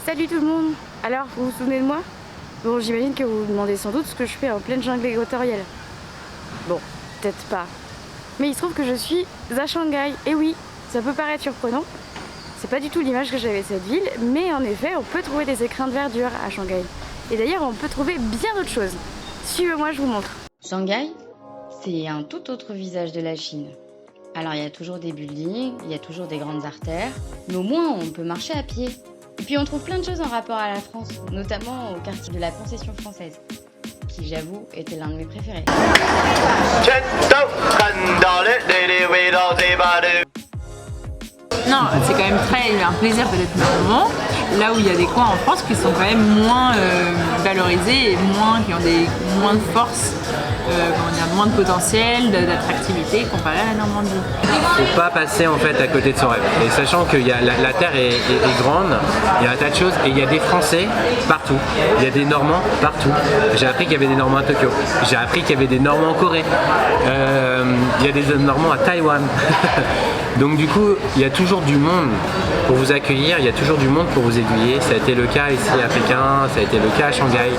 Salut tout le monde. Alors, vous vous souvenez de moi? Bon, j'imagine que vous vous demandez sans doute ce que je fais en pleine jungle équatoriale. Bon, peut-être pas. Mais il se trouve que je suis à Shanghai. Et oui, ça peut paraître surprenant. C'est pas du tout l'image que j'avais de cette ville, mais en effet, on peut trouver des écrins de verdure à Shanghai. Et d'ailleurs, on peut trouver bien d'autres choses. Suivez-moi, je vous montre. Shanghai, c'est un tout autre visage de la Chine. Alors, il y a toujours des buildings, il y a toujours des grandes artères, mais au moins, on peut marcher à pied. Et puis, on trouve plein de choses en rapport à la France, notamment au quartier de la Concession française, qui, j'avoue, était l'un de mes préférés. Non, c'est quand même un plaisir peut-être normand, là où il y a des coins en France qui sont quand même moins valorisés et qui ont moins de force, moins de potentiel, d'attractivité comparé à la Normandie. Faut pas passer en fait à côté de son rêve. Et sachant que la terre est grande, il y a un tas de choses et il y a des Français partout. Il y a des Normands partout. J'ai appris qu'il y avait des Normands à Tokyo. J'ai appris qu'il y avait des Normands en Corée. Il y a des Normands à Taïwan. Donc du coup, il y a toujours du monde pour vous accueillir, il y a toujours du monde pour vous aiguiller. Ça a été le cas ici à Pékin, ça a été le cas à Shanghai.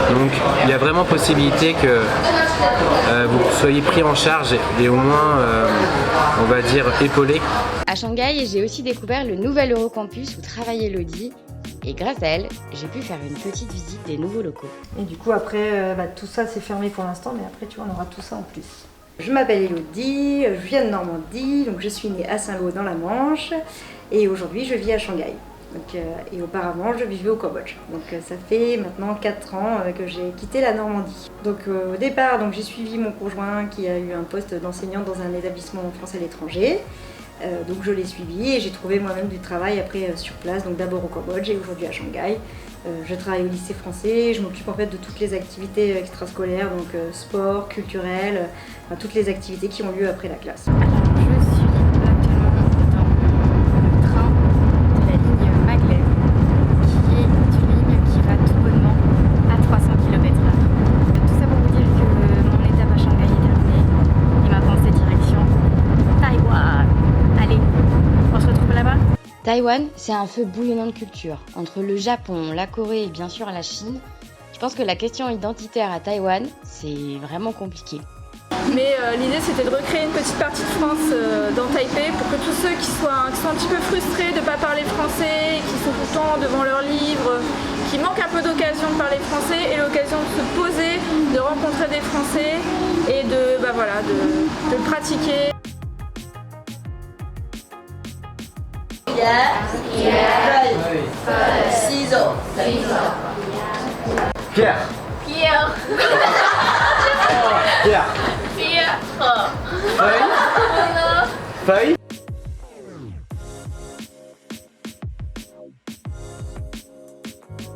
Donc il y a vraiment possibilité que vous soyez pris en charge et au moins, on va dire, épaulé. À Shanghai, j'ai aussi découvert le nouvel Eurocampus où travaille Elodie. Et grâce à elle, j'ai pu faire une petite visite des nouveaux locaux. Et du coup, après, tout ça c'est fermé pour l'instant, mais après, tu vois, on aura tout ça en plus. Je m'appelle Elodie, je viens de Normandie, donc je suis née à Saint-Lô dans la Manche et aujourd'hui je vis à Shanghai. Donc, et auparavant je vivais au Cambodge. Donc ça fait maintenant 4 ans que j'ai quitté la Normandie. Donc au départ j'ai suivi mon conjoint qui a eu un poste d'enseignante dans un établissement français à l'étranger. Donc je l'ai suivi et j'ai trouvé moi-même du travail après sur place, donc d'abord au Cambodge et aujourd'hui à Shanghai. Je travaille au lycée français, je m'occupe en fait de toutes les activités extrascolaires, donc sport, culturel, toutes les activités qui ont lieu après la classe. Alors, je suis actuellement dans le train de la ligne Maglev, qui est une ligne qui va tout bonnement à 300 km/h. Tout ça pour vous dire que mon étape à Shanghai est terminée et maintenant c'est direction Taïwan. Allez, on se retrouve là-bas. Taïwan, c'est un feu bouillonnant de culture. Entre le Japon, la Corée et bien sûr la Chine, je pense que la question identitaire à Taïwan, c'est vraiment compliqué. Mais l'idée c'était de recréer une petite partie de France dans Taipei pour que tous ceux qui sont un petit peu frustrés de ne pas parler français, qui sont tout le temps devant leurs livres, qui manquent un peu d'occasion de parler français aient l'occasion de se poser, de rencontrer des Français et de le pratiquer. Pierre. Pierre. Feuille.